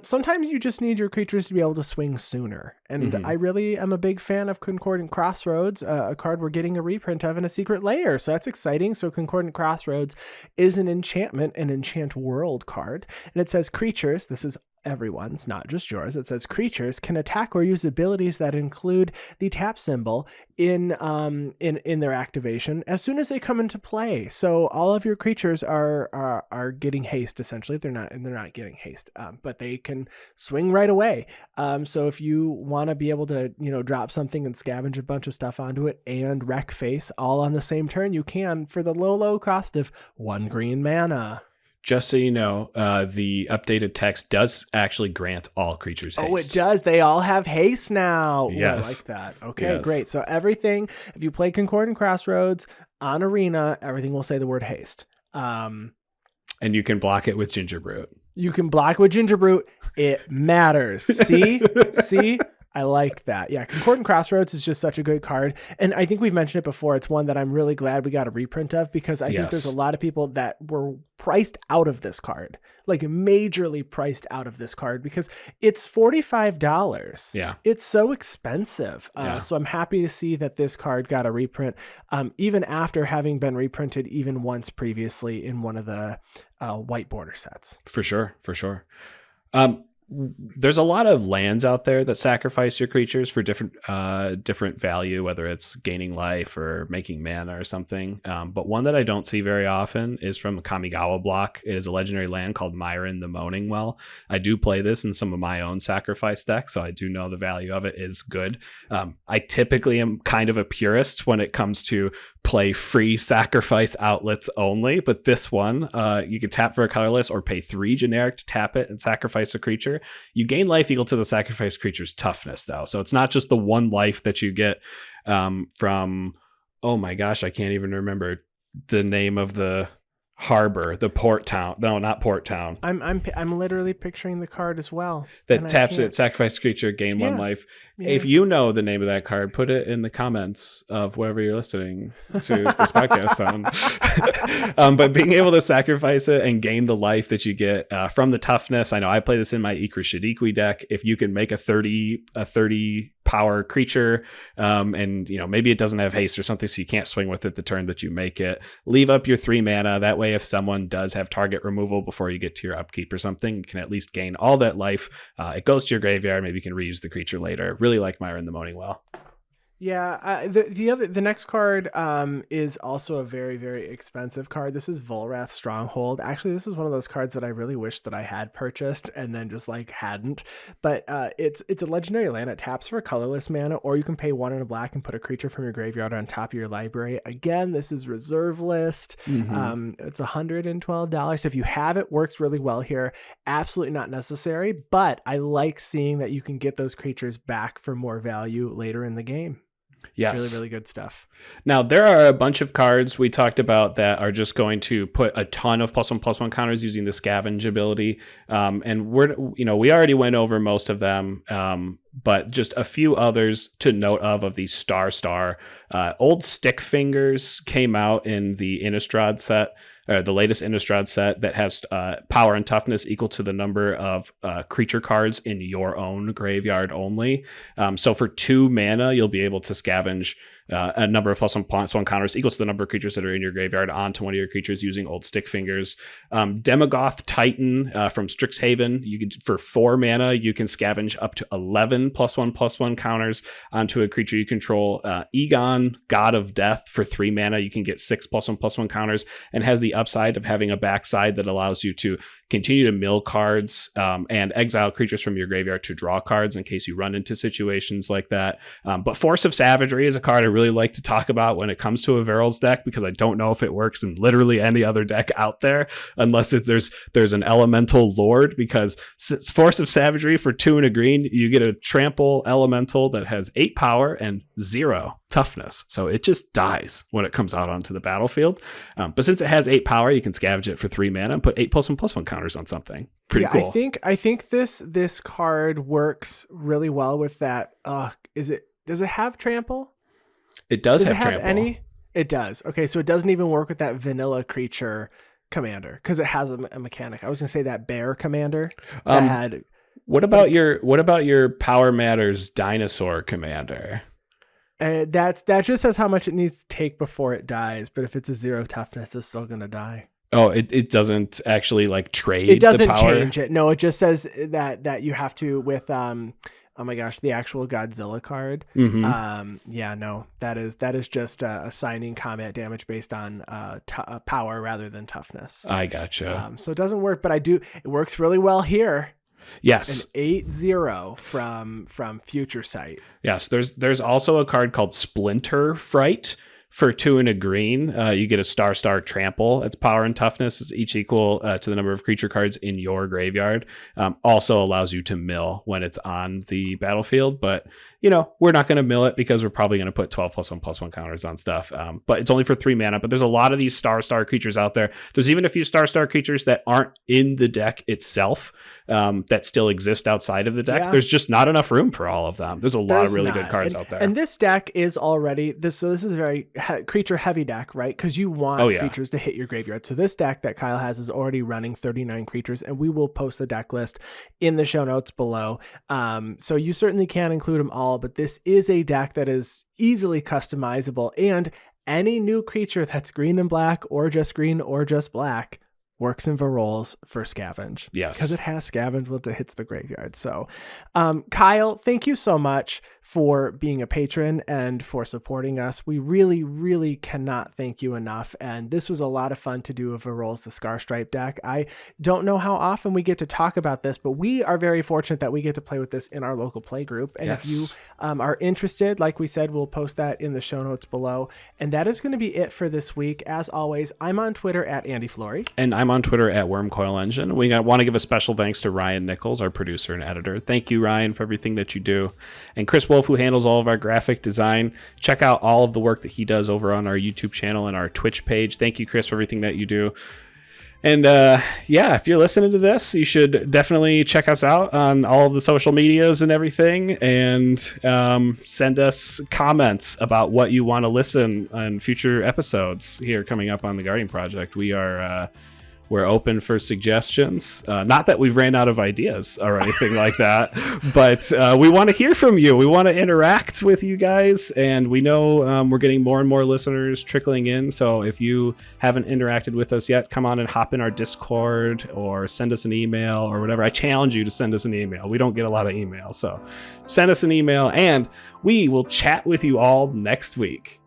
Sometimes you just need your creatures to be able to swing sooner. And I really am a big fan of Concordant Crossroads, a card we're getting a reprint of in a secret layer. So that's exciting. So Concordant Crossroads is an enchantment, an enchant world card. And it says creatures, this is everyone's, not just yours. It says creatures can attack or use abilities that include the tap symbol in their activation as soon as they come into play. So all of your creatures are getting haste. Essentially, they're not getting haste, but they can swing right away. So if you want to be able to drop something and scavenge a bunch of stuff onto it and wreck face all on the same turn, you can for the low cost of 1 green mana. Just so you know, the updated text does actually grant all creatures haste. Oh, it does. They all have haste now. Yes. Ooh, I like that. Okay, great. So everything, if you play Concordant Crossroads on Arena, everything will say the word haste. And you can block it with Gingerbrute. You can block with Gingerbrute. It matters. See? See? I like that. Yeah, Concordant Crossroads is just such a good card. And I think we've mentioned it before. It's one that I'm really glad we got a reprint of because I think there's a lot of people that were priced out of this card, like majorly priced out of this card because it's $45. Yeah. It's so expensive. So I'm happy to see that this card got a reprint, even after having been reprinted even once previously in one of the white border sets. For sure. There's a lot of lands out there that sacrifice your creatures for different value, whether it's gaining life or making mana or something. But one that I don't see very often is from a Kamigawa block. It is a legendary land called Myron the Moaning Well. I do play this in some of my own sacrifice decks, so I do know the value of it is good. I typically am kind of a purist when it comes to play free sacrifice outlets only, but this one, you can tap for a colorless or pay 3 generic to tap it and sacrifice a creature. You gain life equal to the sacrificed creature's toughness, though. So it's not just the 1 life that you get from, oh my gosh, I can't even remember the name of the harbor, the port town. No, not port town. I'm literally picturing the card as well. That taps it, sacrifice creature, gain 1 life. Yeah. If you know the name of that card, put it in the comments of wherever you're listening to this podcast on. But being able to sacrifice it and gain the life that you get from the toughness. I know I play this in my Ikra Shadikwi deck. If you can make a 30 power creature, and maybe it doesn't have haste or something, so you can't swing with it the turn that you make it. Leave up your 3 mana. That way, if someone does have target removal before you get to your upkeep or something, you can at least gain all that life. It goes to your graveyard. Maybe you can reuse the creature later. Really like Myron the Moaning Well. Yeah, the next card is also a very, very expensive card. This is Volrath Stronghold. Actually, this is one of those cards that I really wish that I had purchased and then just hadn't. But it's a legendary land. It taps for a colorless mana, or you can pay 1 and a black and put a creature from your graveyard on top of your library. Again, this is reserve list. It's $112. If you have it, works really well here. Absolutely not necessary, but I like seeing that you can get those creatures back for more value later in the game. Yes. Really, really good stuff. Now, there are a bunch of cards we talked about that are just going to put a ton of +1/+1 counters using the scavenge ability. And we already went over most of them, but just a few others to note of these star. Old Stick Fingers came out in the Innistrad set, the latest Innistrad set that has power and toughness equal to the number of creature cards in your own graveyard only. So for 2 mana, you'll be able to scavenge a number of +1/+1 counters equals to the number of creatures that are in your graveyard onto one of your creatures using Old Stick Fingers. Demogoth Titan from Strixhaven, for 4 mana, you can scavenge up to 11 +1/+1 counters onto a creature you control. Egon, God of Death, for 3 mana, you can get 6 +1/+1 counters and has the upside of having a backside that allows you to continue to mill cards and exile creatures from your graveyard to draw cards in case you run into situations like that. But Force of Savagery is a card I really like to talk about when it comes to a Varolz deck, because I don't know if it works in literally any other deck out there unless there's an elemental lord, because Force of Savagery for 2 and a green, you get a trample elemental that has 8 power and 0 toughness. So it just dies when it comes out onto the battlefield. But since it has 8 power, you can scavenge it for 3 mana and put 8 +1/+1 counters counters on something. Pretty yeah, cool. I think this card works really well with that. Does it have trample? It does have it have trample. any? It does. Okay, so it doesn't even work with that vanilla creature commander because it has a mechanic. I was gonna say that bear commander that had. What about your Power Matters dinosaur commander? That just says how much it needs to take before it dies. But if it's a 0 toughness, it's still gonna die. Oh, it doesn't actually like trade. It doesn't the power? change it. No, it just says that you have to with oh my gosh, the actual Godzilla card. Mm-hmm. Yeah, no, that is just assigning combat damage based on power rather than toughness. I gotcha. So it doesn't work, but it works really well here. Yes. An 8-0 from Future Sight. Yes. There's also a card called Splinter Fright. For 2 and a green, you get a star trample. Its power and toughness is each equal to the number of creature cards in your graveyard. Also allows you to mill when it's on the battlefield, but we're not going to mill it because we're probably going to put 12+1/+1 counters on stuff. But it's only for 3 mana. But there's a lot of these star creatures out there. There's even a few star creatures that aren't in the deck itself that still exist outside of the deck. Yeah. There's just not enough room for all of them. There's a lot of really good cards out there. And this deck is already this is a very creature heavy deck, right? Because you want creatures to hit your graveyard. So this deck that Kyle has is already running 39 creatures, and we will post the deck list in the show notes below. So you certainly can include them all, but this is a deck that is easily customizable, and any new creature that's green and black or just green or just black works in Varolz for Scavenge. Yes. Because it has Scavenge once it hits the graveyard. So, Kyle, thank you so much for being a patron and for supporting us. We really, really cannot thank you enough. And this was a lot of fun to do with Varolz the Scar Stripe deck. I don't know how often we get to talk about this, but we are very fortunate that we get to play with this in our local play group. And if you are interested, like we said, we'll post that in the show notes below. And that is going to be it for this week. As always, I'm on Twitter at Andy Flory. And I'm on Twitter at WormCoilEngine. We want to give a special thanks to Ryan Nichols, our producer and editor. Thank you, Ryan, for everything that you do. And Chris Wolf, who handles all of our graphic design. Check out all of the work that he does over on our YouTube channel and our Twitch page. Thank you, Chris, for everything that you do. And if you're listening to this, you should definitely check us out on all of the social medias and everything, and send us comments about what you want to listen on future episodes here coming up on the Guardian Project. We're open for suggestions. Not that we've ran out of ideas or anything like that, but we want to hear from you. We want to interact with you guys, and we know we're getting more and more listeners trickling in. So if you haven't interacted with us yet, come on and hop in our Discord or send us an email or whatever. I challenge you to send us an email. We don't get a lot of emails, so send us an email, and we will chat with you all next week.